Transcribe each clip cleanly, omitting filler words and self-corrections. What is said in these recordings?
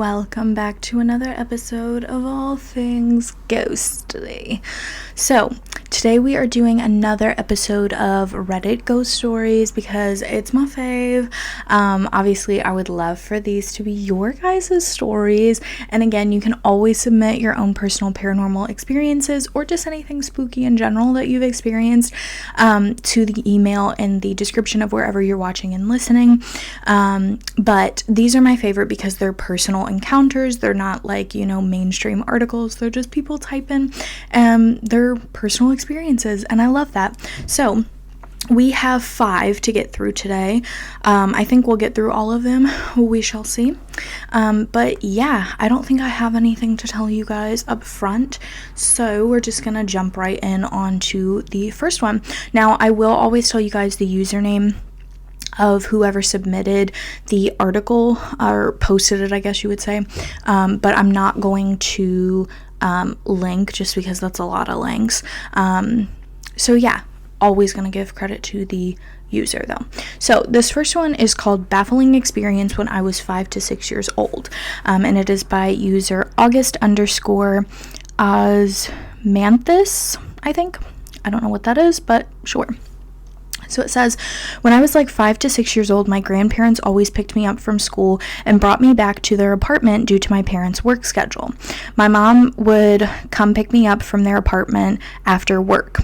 welcome back to another episode of All Things Ghostly. So, today we are doing another episode of Reddit ghost stories because it's my fave. Obviously, I would love for these to be your guys' stories. And again, you can always submit your own personal paranormal experiences or just anything spooky in general that you've experienced to the email in the description of wherever you're watching and listening. But these are my favorite because they're personal encounters. They're not like, mainstream articles. They're just people typing their personal experiences, and I love that. So we have 5 to get through today. I think we'll get through all of them. We shall see. But yeah, I don't think I have anything to tell you guys up front, so we're just gonna jump right in onto the first one. Now, I will always tell you guys the username of whoever submitted the article or posted it, I guess you would say, but I'm not going to link just because that's a lot of links. So yeah, always gonna give credit to the user though. So this first one is called Baffling Experience When I Was 5 to 6 years old, and it is by user August_Osmanthus, I think. I don't know what that is, but sure. So it says, when I was like 5 to 6 years old, my grandparents always picked me up from school and brought me back to their apartment due to my parents' work schedule. My mom would come pick me up from their apartment after work.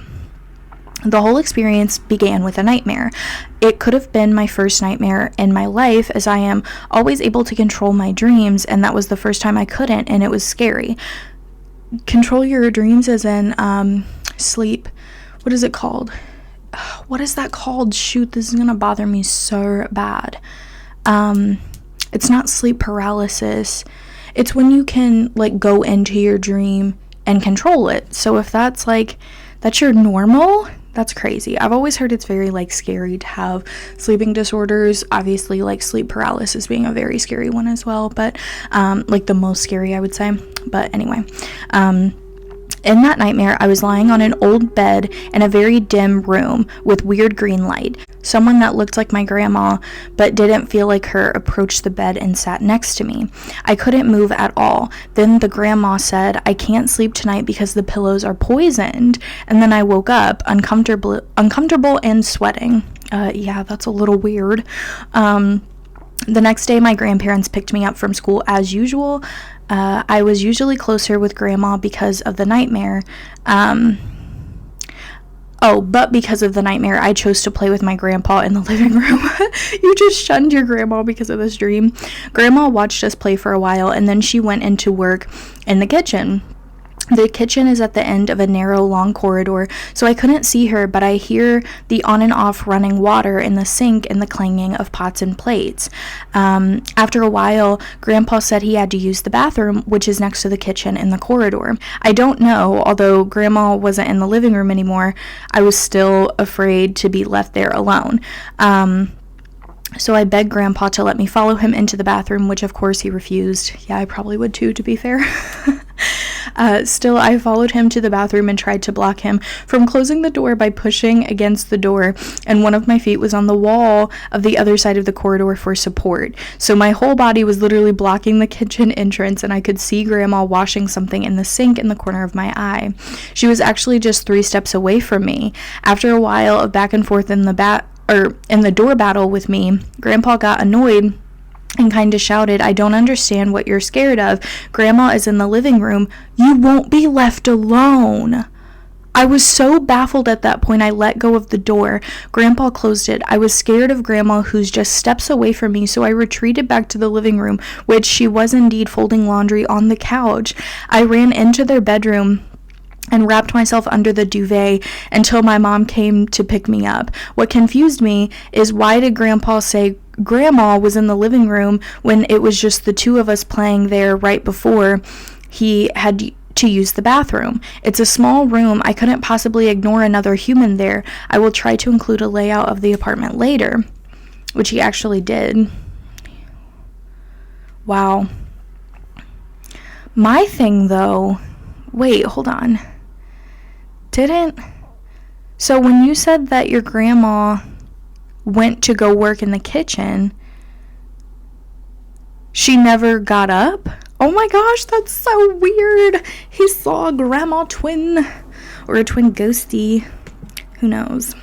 The whole experience began with a nightmare. It could have been my first nightmare in my life, as I am always able to control my dreams, and that was the first time I couldn't, and it was scary. Control your dreams as in sleep. What is it called? What is that called? Shoot, this is gonna bother me so bad. It's not sleep paralysis. It's when you can go into your dream and control it. So if that's your normal, that's crazy. I've always heard it's very scary to have sleeping disorders. Obviously, sleep paralysis being a very scary one as well, but the most scary, I would say. But anyway, in that nightmare, I was lying on an old bed in a very dim room with weird green light. Someone that looked like my grandma, but didn't feel like her, approached the bed and sat next to me. I couldn't move at all. Then the grandma said, "I can't sleep tonight because the pillows are poisoned." And then I woke up, uncomfortable and sweating. Yeah, that's a little weird. The next day, my grandparents picked me up from school as usual. I was usually closer with grandma because of the nightmare. But because of the nightmare, I chose to play with my grandpa in the living room. You just shunned your grandma because of this dream. Grandma watched us play for a while, and then she went into work in the kitchen. The kitchen is at the end of a narrow, long corridor, so I couldn't see her, but I hear the on and off running water in the sink and the clanging of pots and plates. After a while, Grandpa said he had to use the bathroom, which is next to the kitchen in the corridor. I don't know, although Grandma wasn't in the living room anymore, I was still afraid to be left there alone. So I begged Grandpa to let me follow him into the bathroom, which of course he refused. Yeah, I probably would too, to be fair. Still, I followed him to the bathroom and tried to block him from closing the door by pushing against the door, and one of my feet was on the wall of the other side of the corridor for support. So my whole body was literally blocking the kitchen entrance, and I could see Grandma washing something in the sink in the corner of my eye. She was actually just 3 steps away from me. After a while of back and forth in the door battle with me, Grandpa got annoyed and kind of shouted, "I don't understand what you're scared of. Grandma is in the living room. You won't be left alone." I was so baffled at that point, I let go of the door. Grandpa closed it. I was scared of Grandma, who's just steps away from me, so I retreated back to the living room, which she was indeed folding laundry on the couch. I ran into their bedroom and wrapped myself under the duvet until my mom came to pick me up. What confused me is, why did Grandpa say Grandma was in the living room when it was just the 2 of us playing there right before he had to use the bathroom? It's a small room. I couldn't possibly ignore another human there. I will try to include a layout of the apartment later, which he actually did. Wow. My thing though, wait, hold on. So when you said that your grandma went to go work in the kitchen, She never got up? Oh my gosh, that's so weird. He saw a grandma twin or a twin ghosty. Who knows?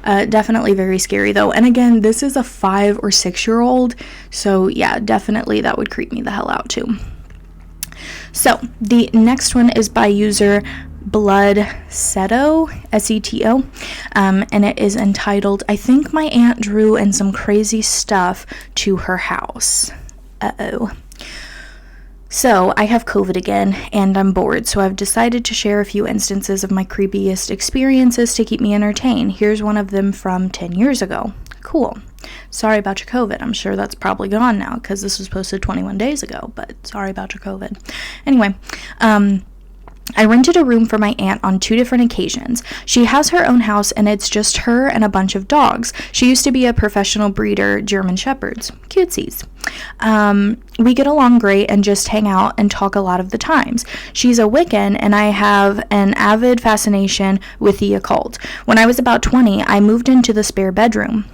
Definitely very scary though. And again, this is a 5 or 6-year-old. So yeah, definitely that would creep me the hell out too. So the next one is by user Blood Seto, S-E-T-O, and it is entitled, I think my aunt drew in some crazy stuff to her house. Uh-oh. So, I have COVID again, and I'm bored, so I've decided to share a few instances of my creepiest experiences to keep me entertained. Here's one of them from 10 years ago. Cool. Sorry about your COVID. I'm sure that's probably gone now, because this was posted 21 days ago, but sorry about your COVID. Anyway, I rented a room for my aunt on 2 different occasions. She has her own house and it's just her and a bunch of dogs. She used to be a professional breeder, German Shepherds. Cutesies. We get along great and just hang out and talk a lot of the times. She's a Wiccan and I have an avid fascination with the occult. When I was about 20, I moved into the spare bedroom.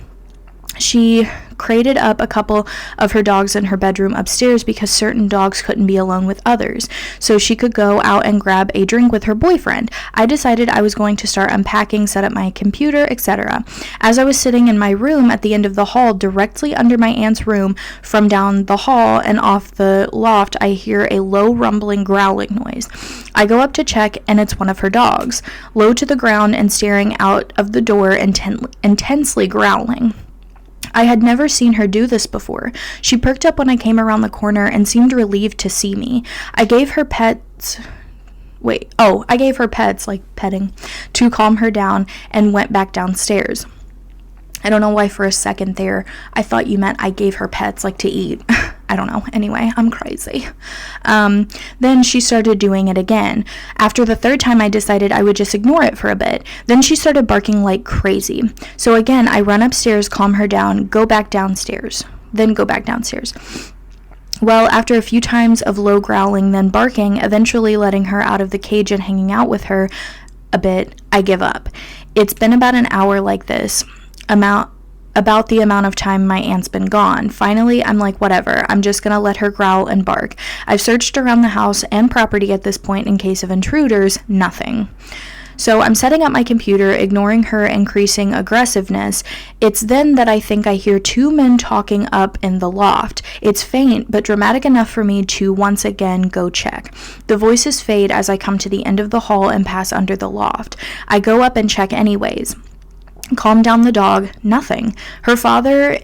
She crated up a couple of her dogs in her bedroom upstairs because certain dogs couldn't be alone with others, so she could go out and grab a drink with her boyfriend. I decided I was going to start unpacking, set up my computer, etc. As I was sitting in my room at the end of the hall, directly under my aunt's room, from down the hall and off the loft, I hear a low rumbling growling noise. I go up to check, and it's one of her dogs, low to the ground and staring out of the door, intensely growling. I had never seen her do this before. She perked up when I came around the corner and seemed relieved to see me. I gave her pets, like petting, to calm her down and went back downstairs. I don't know why for a second there I thought you meant I gave her pets, like to eat. I don't know. Anyway, I'm crazy. Then she started doing it again. After the 3rd time, I decided I would just ignore it for a bit. Then she started barking like crazy. So again, I run upstairs, calm her down, go back downstairs. Well, after a few times of low growling, then barking, eventually letting her out of the cage and hanging out with her a bit, I give up. It's been about an hour like this. About the amount of time my aunt's been gone. Finally, I'm like, whatever, I'm just gonna let her growl and bark. I've searched around the house and property at this point in case of intruders, nothing. So I'm setting up my computer, ignoring her increasing aggressiveness. It's then that I think I hear 2 men talking up in the loft. It's faint, but dramatic enough for me to once again go check. The voices fade as I come to the end of the hall and pass under the loft. I go up and check anyways. Calm down the dog, nothing. Her father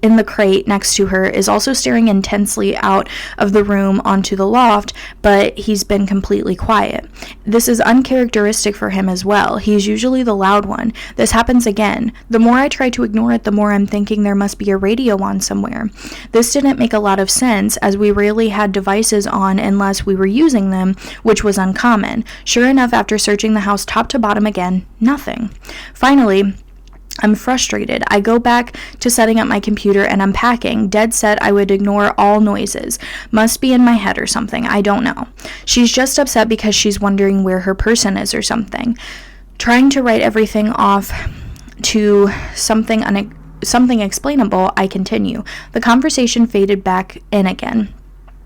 in the crate next to her is also staring intensely out of the room onto the loft, but he's been completely quiet. This is uncharacteristic for him as well. He's usually the loud one. This happens again. The more I try to ignore it, the more I'm thinking there must be a radio on somewhere. This didn't make a lot of sense, as we rarely had devices on unless we were using them, which was uncommon. Sure enough, after searching the house top to bottom again, nothing. Finally, I'm frustrated. I go back to setting up my computer and unpacking, dead set I would ignore all noises. Must be in my head or something, I don't know. She's just upset because she's wondering where her person is or something. Trying to write everything off to something explainable, I continue. The conversation faded back in again.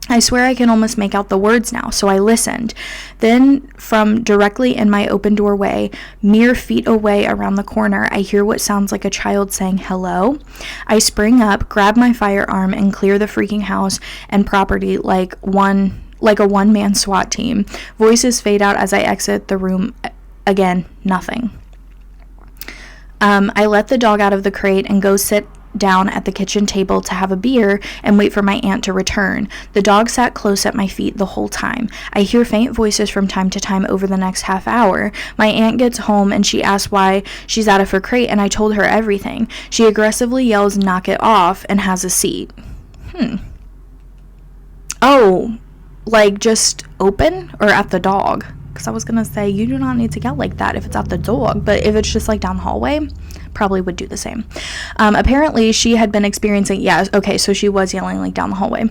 I swear I can almost make out the words now, so I listened. Then, from directly in my open doorway, mere feet away around the corner, I hear what sounds like a child saying hello. I spring up, grab my firearm, and clear the freaking house and property like a one-man SWAT team. Voices fade out as I exit the room. Again, nothing. I let the dog out of the crate and go sit down at the kitchen table to have a beer and wait for my aunt to return. The dog sat close at my feet the whole time. I hear faint voices from time to time over the next half hour. My aunt gets home and she asks why she's out of her crate, and I told her everything. She aggressively yells, "Knock it off," and has a seat. Oh, like just open or at the dog? Because I was gonna say, you do not need to yell like that if it's at the dog, but if it's just like down the hallway, probably would do the same. Apparently she had been experiencing, so she was yelling like down the hallway.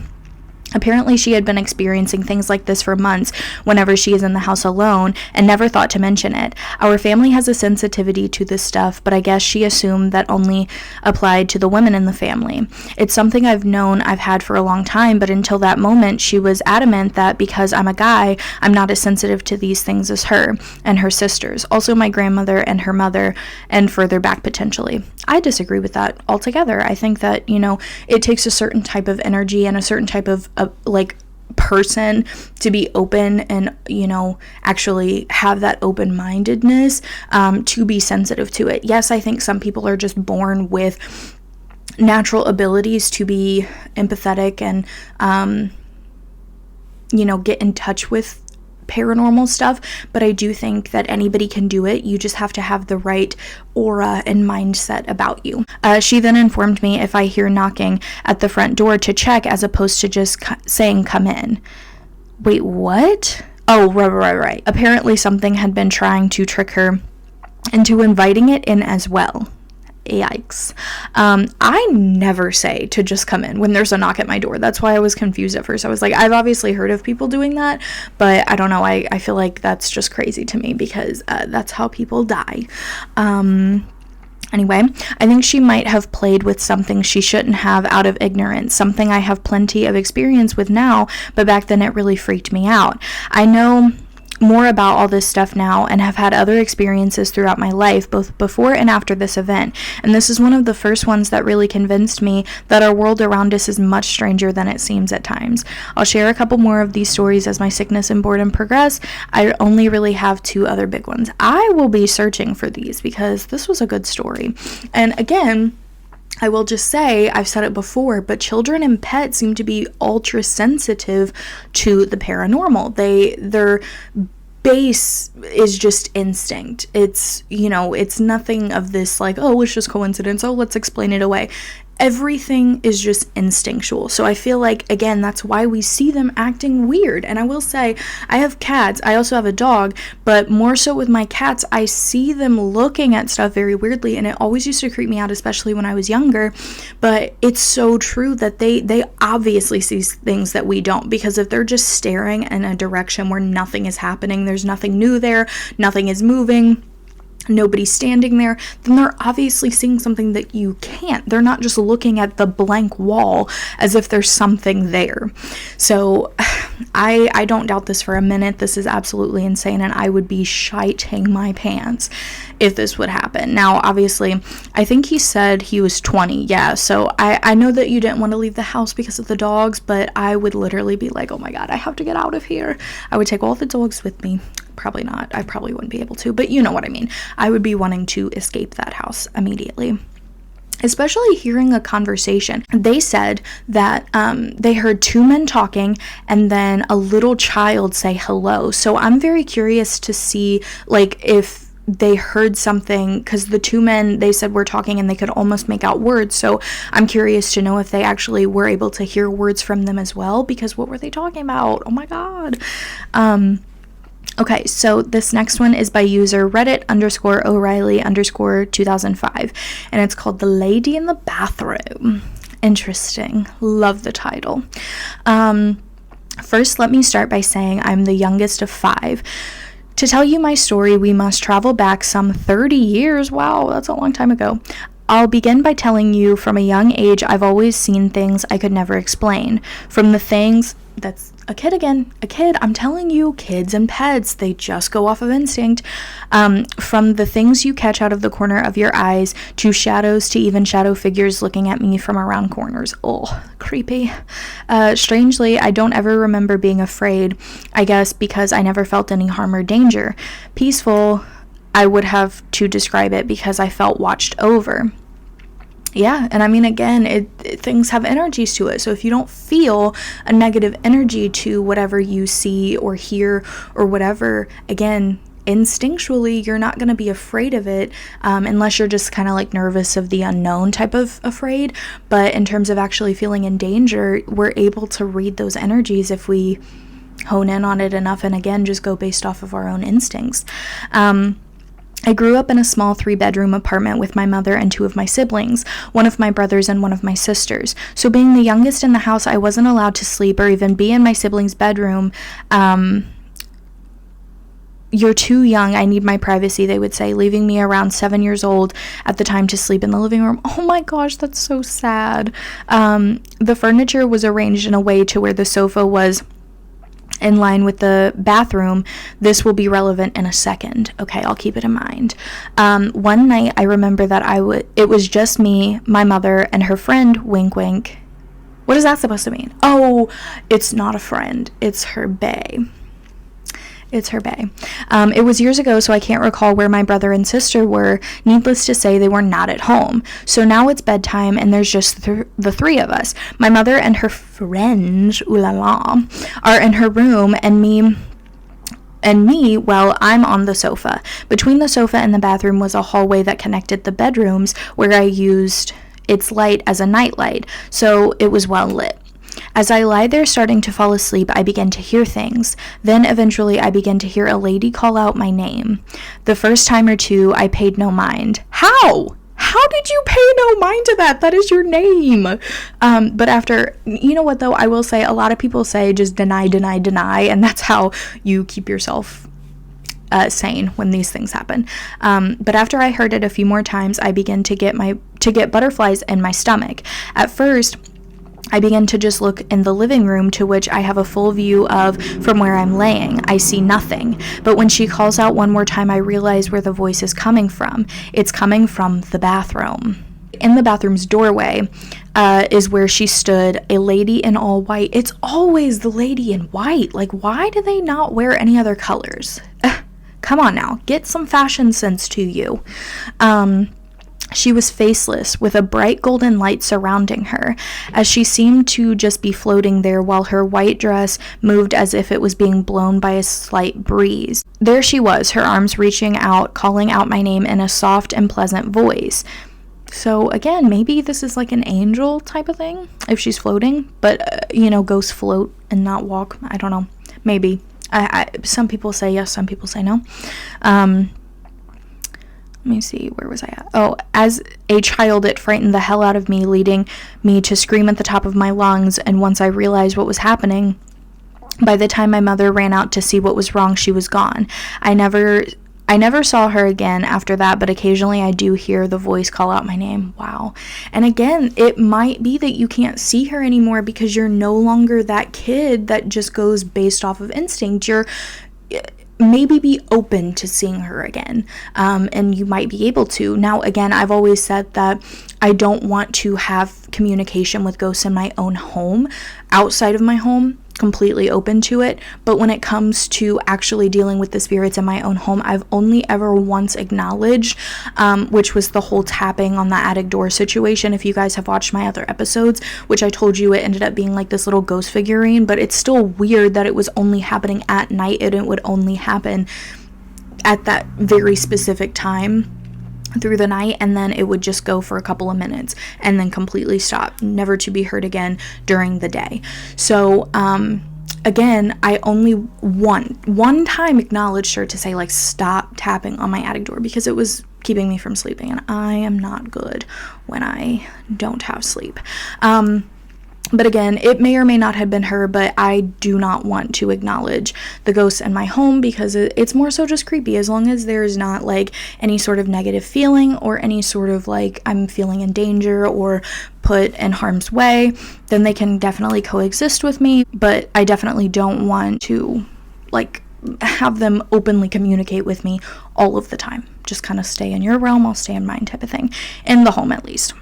Apparently, she had been experiencing things like this for months whenever she is in the house alone and never thought to mention it. Our family has a sensitivity to this stuff, but I guess she assumed that only applied to the women in the family. It's something I've had for a long time, but until that moment, she was adamant that because I'm a guy, I'm not as sensitive to these things as her and her sisters. Also, my grandmother and her mother, and further back potentially. I disagree with that altogether. I think that, it takes a certain type of energy and a certain type of person to be open and actually have that open-mindedness to be sensitive to it. Yes, I think some people are just born with natural abilities to be empathetic and get in touch with paranormal stuff, but I do think that anybody can do it. You just have to have the right aura and mindset about you. She then informed me if I hear knocking at the front door to check as opposed to just saying come in. Wait, what? Oh, right. Apparently something had been trying to trick her into inviting it in as well. Yikes. I never say to just come in when there's a knock at my door. That's why I was confused at first. I was like, I've obviously heard of people doing that, but I don't know. I feel like that's just crazy to me because that's how people die. Anyway, I think she might have played with something she shouldn't have out of ignorance, something I have plenty of experience with now, but back then it really freaked me out. I know more about all this stuff now and have had other experiences throughout my life, both before and after this event, and this is one of the first ones that really convinced me that our world around us is much stranger than it seems at times. I'll share a couple more of these stories as my sickness and boredom progress. I only really have 2 other big ones. I will be searching for these because this was a good story. And again, I will just say, I've said it before, but children and pets seem to be ultra sensitive to the paranormal. Their base is just instinct. It's, it's nothing of this like, oh, it's just coincidence. Oh, let's explain it away. Everything is just instinctual. So I feel like, again, that's why we see them acting weird. And I will say, I have cats. I also have a dog, but more so with my cats, I see them looking at stuff very weirdly, and it always used to creep me out, especially when I was younger. But it's so true that they obviously see things that we don't, because if they're just staring in a direction where nothing is happening, there's nothing new there, nothing is moving, nobody's standing there, then they're obviously seeing something that you can't. They're not just looking at the blank wall as if there's something there. So I don't doubt this for a minute. This is absolutely insane, and I would be shiting my pants if this would happen. Now, obviously, I think he said he was 20. Yeah, so I know that you didn't want to leave the house because of the dogs, but I would literally be like, oh my God, I have to get out of here. I would take all the dogs with me. Probably not. I probably wouldn't be able to, but you know what I mean. I would be wanting to escape that house immediately. Especially hearing a conversation. They said that they heard 2 men talking and then a little child say hello. So I'm very curious to see if they heard something, because the 2 men, they said, were talking and they could almost make out words. So I'm curious to know if they actually were able to hear words from them as well, because what were they talking about? Oh my God. Okay, so this next one is by user Reddit_O'Reilly_2005, and it's called The Lady in the Bathroom. Interesting. Love the title. First, let me start by saying I'm the youngest of 5. To tell you my story, we must travel back some 30 years. Wow, that's a long time ago. I'll begin by telling you from a young age I've always seen things I could never explain. From the things... That's a kid again. A kid. I'm telling you, kids and pets, they just go off of instinct. From the things you catch out of the corner of your eyes to shadows to even shadow figures looking at me from around corners. Oh, creepy. Strangely, I don't ever remember being afraid, I guess because I never felt any harm or danger. Peaceful, I would have to describe it because I felt watched over. Yeah, and I mean, again, things have energies to it. So if you don't feel a negative energy to whatever you see or hear or whatever, again, instinctually, you're not going to be afraid of it unless you're just kind of like nervous of the unknown type of afraid. But in terms of actually feeling in danger, we're able to read those energies if we hone in on it enough and, again, just go based off of our own instincts. I grew up in a small 3-bedroom apartment with my mother and 2 of my siblings, one of my brothers and one of my sisters. So being the youngest in the house, I wasn't allowed to sleep or even be in my siblings' bedroom. You're too young, I need my privacy, they would say, leaving me around 7 years old at the time to sleep in the living room. Oh my gosh, that's so sad. The furniture was arranged in a way to where the sofa was in line with the bathroom. This will be relevant in a second. Okay, I'll keep it in mind. One night, I remember that it was just me, my mother, and her friend, wink wink. What is that supposed to mean? Oh, it's not a friend. It's her bae. It's her bae. It was years ago, so I can't recall where my brother and sister were. Needless to say, they were not at home. So now it's bedtime, and there's just the 3 of us. My mother and her friend, ooh la la, are in her room, and me, well, I'm on the sofa. Between the sofa and the bathroom was a hallway that connected the bedrooms, where I used its light as a nightlight, so it was well lit. As I lie there starting to fall asleep, I begin to hear things. Then eventually I begin to hear a lady call out my name. The first time or two, I paid no mind. How? How did you pay no mind to that? That is your name. But after, you know what though, I will say a lot of people say just deny, deny, deny, and that's how you keep yourself sane when these things happen. But after I heard it a few more times, I began to get butterflies in my stomach. At first, I begin to just look in the living room, to which I have a full view of from where I'm laying. I see nothing. But when she calls out one more time, I realize where the voice is coming from. It's coming from the bathroom. In the bathroom's doorway is where she stood, a lady in all white. It's always the lady in white. Like, why do they not wear any other colors? Come on now, get some fashion sense to you. She was faceless, with a bright golden light surrounding her, as she seemed to just be floating there while her white dress moved as if it was being blown by a slight breeze. There she was, her arms reaching out, calling out my name in a soft and pleasant voice. So again, maybe this is like an angel type of thing, if she's floating, but, ghosts float and not walk. I don't know. Maybe. Some people say yes, some people say no. Let me see, where was I at? Oh, as a child, it frightened the hell out of me, leading me to scream at the top of my lungs, and once I realized what was happening, by the time my mother ran out to see what was wrong, she was gone. I never saw her again after that, but occasionally I do hear the voice call out my name. Wow. And again, it might be that you can't see her anymore because you're no longer that kid that just goes based off of instinct. You're maybe be open to seeing her again, and you might be able to. Now, again, I've always said that I don't want to have communication with ghosts in my own home. Outside of my home, completely open to it, but when it comes to actually dealing with the spirits in my own home, I've only ever once acknowledged, which was the whole tapping on the attic door situation. If you guys have watched my other episodes, which I told you it ended up being like this little ghost figurine, but it's still weird that it was only happening at night and it would only happen at that very specific time through the night, and then it would just go for a couple of minutes and then completely stop, never to be heard again during the day. So again, I only one time acknowledged her to say, like, stop tapping on my attic door, because it was keeping me from sleeping, and I am not good when I don't have sleep. But again, it may or may not have been her, but I do not want to acknowledge the ghosts in my home because it's more so just creepy. As long as there's not like any sort of negative feeling or any sort of like I'm feeling in danger or put in harm's way, then they can definitely coexist with me. But I definitely don't want to like have them openly communicate with me all of the time. Just kind of stay in your realm, I'll stay in mine type of thing. In the home, at least.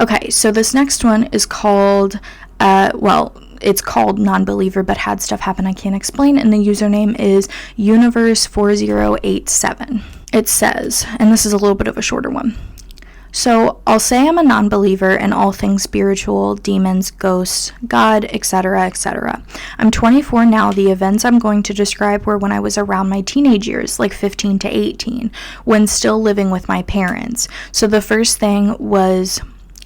Okay, so this next one is called, it's called Non-Believer, but had stuff happen I can't explain, and the username is Universe4087. It says, and this is a little bit of a shorter one. So, I'll say I'm a non-believer in all things spiritual, demons, ghosts, God, etc., etc. I'm 24 now. The events I'm going to describe were when I was around my teenage years, like 15 to 18, when still living with my parents. So the first thing was,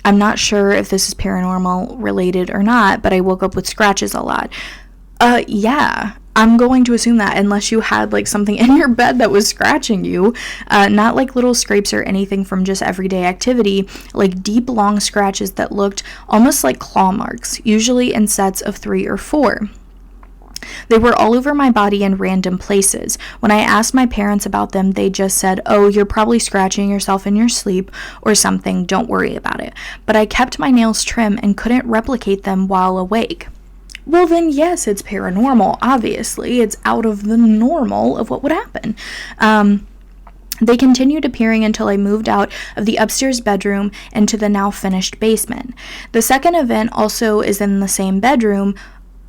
I'm not sure if this is paranormal related or not, but I woke up with scratches a lot. Yeah. I'm going to assume that, unless you had like something in your bed that was scratching you, not like little scrapes or anything from just everyday activity, like deep, long scratches that looked almost like claw marks, usually in sets of 3 or 4. They were all over my body in random places. When I asked my parents about them, they just said, "Oh, you're probably scratching yourself in your sleep or something, don't worry about it." But I kept my nails trim and couldn't replicate them while awake. Well, then, yes, it's paranormal, obviously. It's out of the normal of what would happen. They continued appearing until I moved out of the upstairs bedroom into the now finished basement. The second event also is in the same bedroom.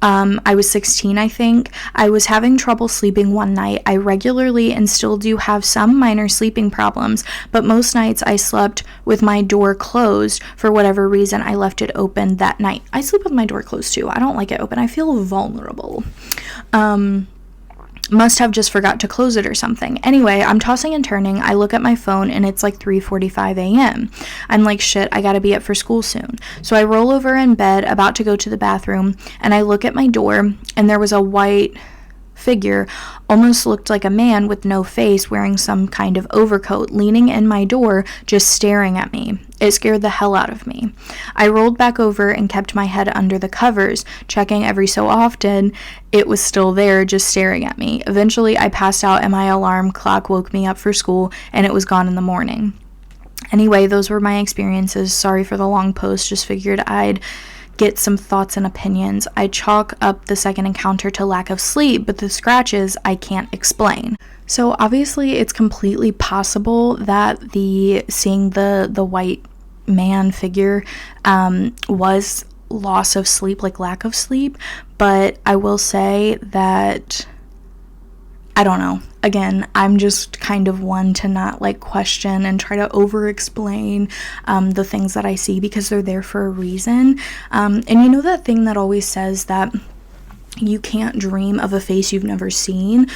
I was 16, I think. I was having trouble sleeping one night. I regularly and still do have some minor sleeping problems, but most nights I slept with my door closed. For whatever reason, I left it open that night. I sleep with my door closed too. I don't like it open. I feel vulnerable. Must have just forgot to close it or something. Anyway, I'm tossing and turning. I look at my phone and it's like 3:45 a.m. I'm like, shit, I gotta be up for school soon. So I roll over in bed, about to go to the bathroom, and I look at my door, and there was a white figure, almost looked like a man with no face, wearing some kind of overcoat, leaning in my door, just staring at me. It scared the hell out of me. I rolled back over and kept my head under the covers, checking every so often. It was still there, just staring at me. Eventually, I passed out and my alarm clock woke me up for school, and it was gone in the morning. Anyway, those were my experiences. Sorry for the long post, just figured I'd get some thoughts and opinions. I chalk up the second encounter to lack of sleep, but the scratches I can't explain. So obviously it's completely possible that seeing the white man figure was loss of sleep, like lack of sleep, but I will say that I don't know. Again, I'm just kind of one to not like question and try to over explain the things that I see, because they're there for a reason. And you know that thing that always says that you can't dream of a face you've never seen?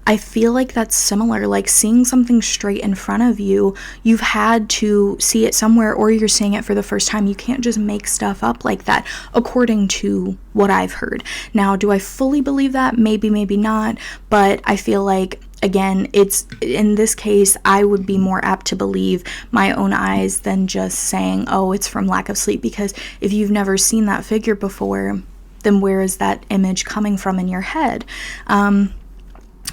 I feel like that's similar. Like seeing something straight in front of you, you've had to see it somewhere, or you're seeing it for the first time. You can't just make stuff up like that, according to what I've heard. Now, do I fully believe that? Maybe, maybe not. But I feel like, again, it's in this case, I would be more apt to believe my own eyes than just saying, oh, it's from lack of sleep. Because if you've never seen that figure before, then where is that image coming from in your head?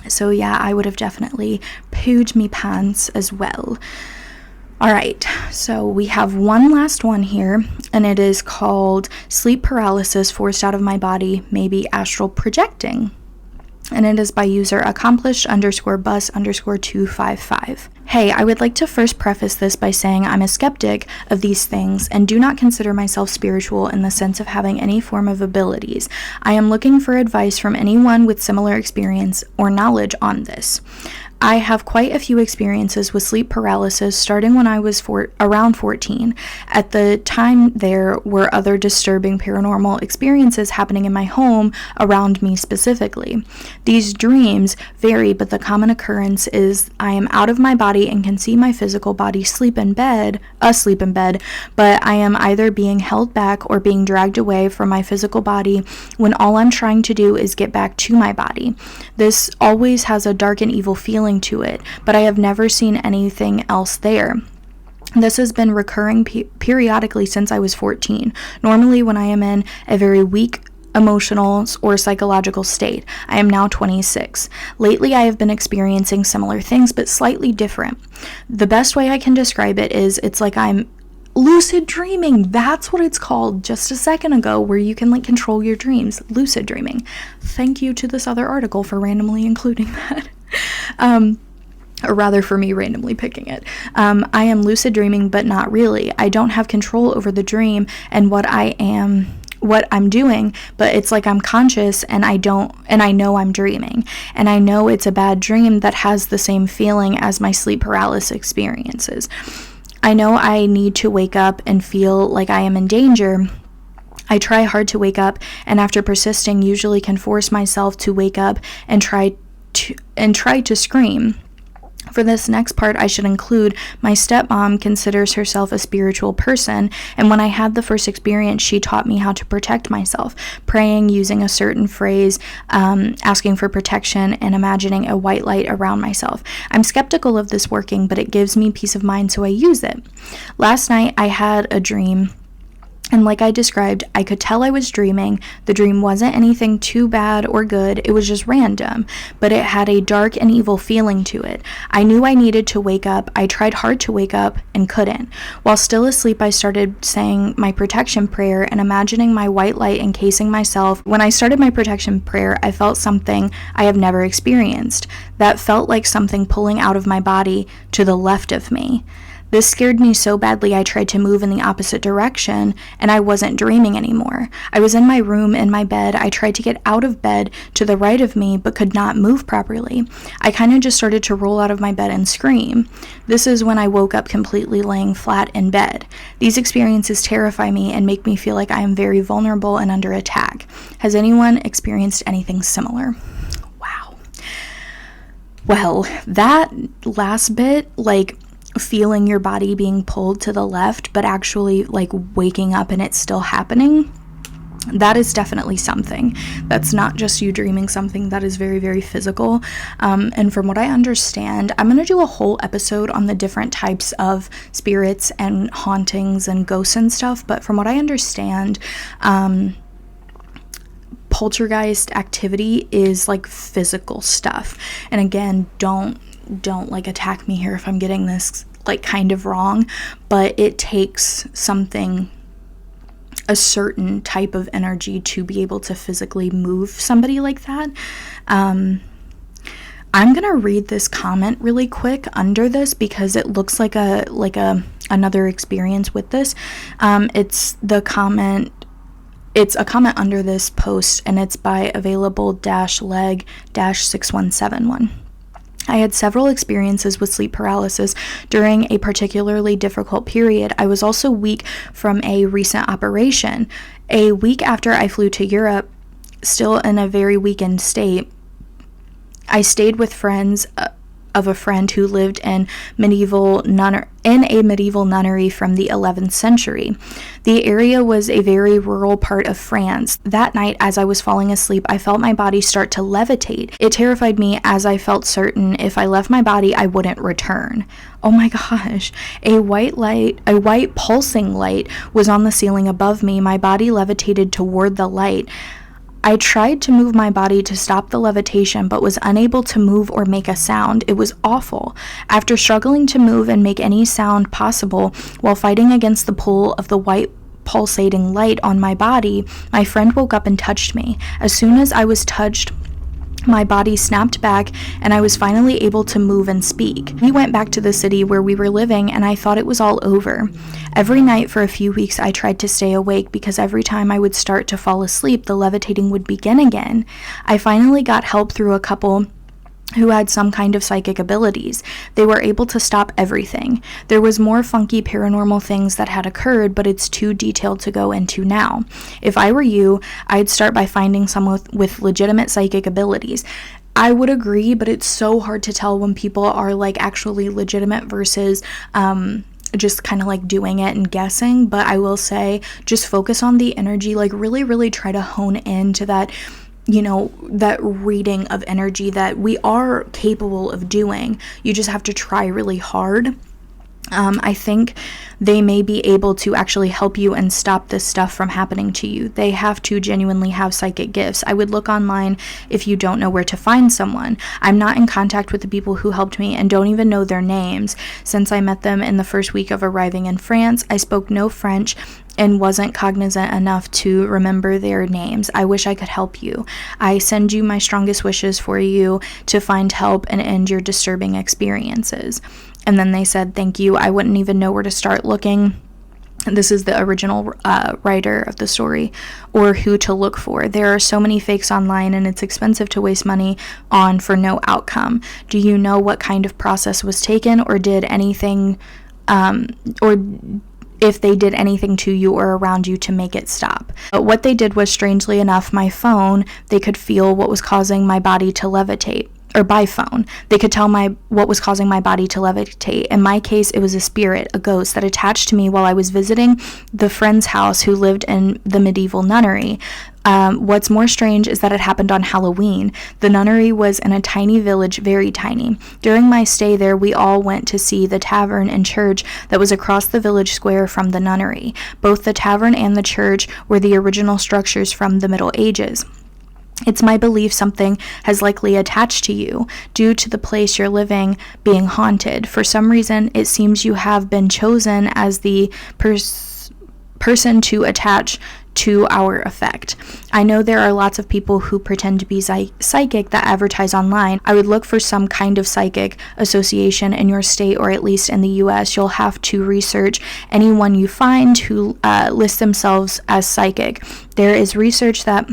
So yeah, I would have definitely pooed me pants as well. All right, so we have one last one here, and it is called sleep paralysis forced out of my body, maybe astral projecting. And it is by user accomplished_bus_255. Hey, I would like to first preface this by saying I'm a skeptic of these things and do not consider myself spiritual in the sense of having any form of abilities. I am looking for advice from anyone with similar experience or knowledge on this. I have quite a few experiences with sleep paralysis starting when I was around 14. At the time, there were other disturbing paranormal experiences happening in my home around me specifically. These dreams vary, but the common occurrence is I am out of my body and can see my physical body asleep in bed, but I am either being held back or being dragged away from my physical body when all I'm trying to do is get back to my body. This always has a dark and evil feeling to it, but I have never seen anything else there. This has been recurring periodically since I was 14, normally when I am in a very weak emotional or psychological state. I am now 26. Lately, I have been experiencing similar things, but slightly different. The best way I can describe it is it's like I'm lucid dreaming. That's what it's called just a second ago, where you can like control your dreams. Lucid dreaming. Thank you to this other article for randomly including that. Or rather for me randomly picking it. I am lucid dreaming, but not really. I don't have control over the dream and what I'm doing, but it's like I'm conscious and I know I'm dreaming. And I know it's a bad dream that has the same feeling as my sleep paralysis experiences. I know I need to wake up and feel like I am in danger. I try hard to wake up, and after persisting, usually can force myself to wake up and try to scream. For this next part, I should include my stepmom considers herself a spiritual person, and when I had the first experience, she taught me how to protect myself, praying using a certain phrase, asking for protection, and imagining a white light around myself. I'm skeptical of this working, but it gives me peace of mind, so I use it. Last night, I had a dream. And like I described, I could tell I was dreaming. The dream wasn't anything too bad or good. It was just random, but it had a dark and evil feeling to it. I knew I needed to wake up. I tried hard to wake up and couldn't. While still asleep, I started saying my protection prayer and imagining my white light encasing myself. When I started my protection prayer, I felt something I have never experienced. That felt like something pulling out of my body to the left of me. This scared me so badly I tried to move in the opposite direction, and I wasn't dreaming anymore. I was in my room, in my bed. I tried to get out of bed to the right of me, but could not move properly. I kind of just started to roll out of my bed and scream. This is when I woke up completely laying flat in bed. These experiences terrify me and make me feel like I am very vulnerable and under attack. Has anyone experienced anything similar? Wow. Well, that last bit, feeling your body being pulled to the left, but actually waking up and it's still happening, that is definitely something. That's not just you dreaming something. That is very, very physical. And from what I understand, I'm going to do a whole episode on the different types of spirits and hauntings and ghosts and stuff. But from what I understand, poltergeist activity is physical stuff. And again, don't attack me here if I'm getting this kind of wrong, but it takes a certain type of energy to be able to physically move somebody like that. I'm gonna read this comment really quick under this because it looks like another experience with this. It's a comment under this post, and it's by available-leg-6171. I had several experiences with sleep paralysis during a particularly difficult period. I was also weak from a recent operation. A week after I flew to Europe, still in a very weakened state, I stayed with friends of a friend who lived in a medieval nunnery from the 11th century. The area was a very rural part of France. That night, as I was falling asleep, I felt my body start to levitate. It terrified me as I felt certain if I left my body, I wouldn't return. Oh my gosh. A white pulsing light was on the ceiling above me. My body levitated toward the light. I tried to move my body to stop the levitation, but was unable to move or make a sound. It was awful. After struggling to move and make any sound possible while fighting against the pull of the white pulsating light on my body, my friend woke up and touched me. As soon as I was touched, my body snapped back and I was finally able to move and speak. We went back to the city where we were living and I thought it was all over. Every night for a few weeks I tried to stay awake because every time I would start to fall asleep, the levitating would begin again. I finally got help through a couple who had some kind of psychic abilities. They were able to stop everything. There was more funky paranormal things that had occurred, but it's too detailed to go into now. If I were you, I'd start by finding someone with legitimate psychic abilities. I would agree, but it's so hard to tell when people are actually legitimate versus just kind of doing it and guessing. But I will say, just focus on the energy, really, really try to hone into that, that reading of energy that we are capable of doing. You just have to try really hard. I think they may be able to actually help you and stop this stuff from happening to you. They have to genuinely have psychic gifts. I would look online if you don't know where to find someone. I'm not in contact with the people who helped me and don't even know their names. Since I met them in the first week of arriving in France, I spoke no French and wasn't cognizant enough to remember their names. I wish I could help you. I send you my strongest wishes for you to find help and end your disturbing experiences. And then they said, thank you. I wouldn't even know where to start looking. This is the original writer of the story, or who to look for. There are so many fakes online and it's expensive to waste money on for no outcome. Do you know what kind of process was taken or did anything, or if they did anything to you or around you to make it stop? But what they did was, strangely enough, my phone, they could feel what was causing my body to levitate. or by phone. They could tell what was causing my body to levitate. In my case, it was a spirit, a ghost that attached to me while I was visiting the friend's house who lived in the medieval nunnery. What's more strange is that it happened on Halloween. The nunnery was in a tiny village, very tiny. During my stay there, we all went to see the tavern and church that was across the village square from the nunnery. Both the tavern and the church were the original structures from the Middle Ages. It's my belief something has likely attached to you due to the place you're living being haunted. For some reason, it seems you have been chosen as the person to attach to our effect. I know there are lots of people who pretend to be psychic that advertise online. I would look for some kind of psychic association in your state, or at least in the US. You'll have to research anyone you find who lists themselves as psychic. There is research that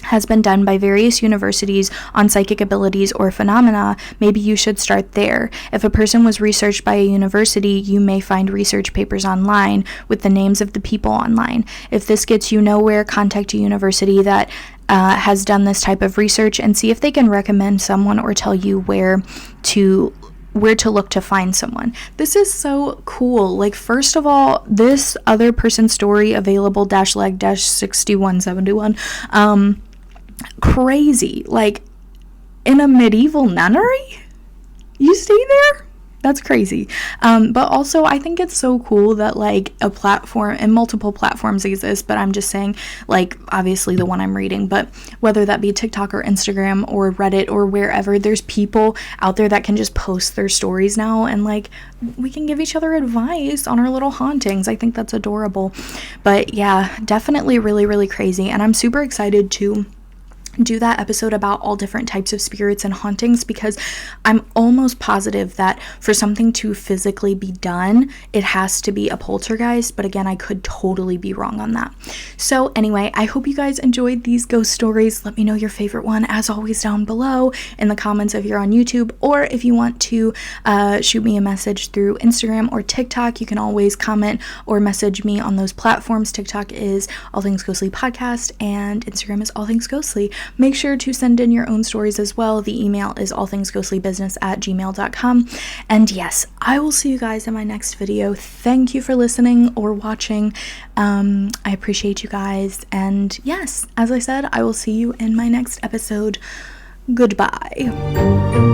has been done by various universities on psychic abilities or phenomena. Maybe you should start there. If a person was researched by a university, you may find research papers online with the names of the people online. If this gets you nowhere, contact a university that has done this type of research and see if they can recommend someone or tell you where to look to find someone. This is so cool. Like, first of all, this other person's story, available _6171, crazy. Like, in a medieval nunnery? You stay there? That's crazy. But also, I think it's so cool that, like, a platform and multiple platforms exist, but I'm just saying, like, obviously the one I'm reading, but whether that be TikTok or Instagram or Reddit or wherever, there's people out there that can just post their stories now, and, like, we can give each other advice on our little hauntings. I think that's adorable. But yeah, definitely really, really crazy, and I'm super excited to do that episode about all different types of spirits and hauntings, because I'm almost positive that for something to physically be done, it has to be a poltergeist, but again, I could totally be wrong on that. So anyway, I hope you guys enjoyed these ghost stories. Let me know your favorite one, as always, down below in the comments if you're on YouTube, or if you want to shoot me a message through Instagram or TikTok, you can always comment or message me on those platforms. TikTok is All Things Ghostly Podcast, and Instagram is All Things Ghostly. Make sure to send in your own stories as well. The email is allthingsghostlybusiness@gmail.com. And yes, I will see you guys in my next video. Thank you for listening or watching. I appreciate you guys. And yes, as I said, I will see you in my next episode. Goodbye.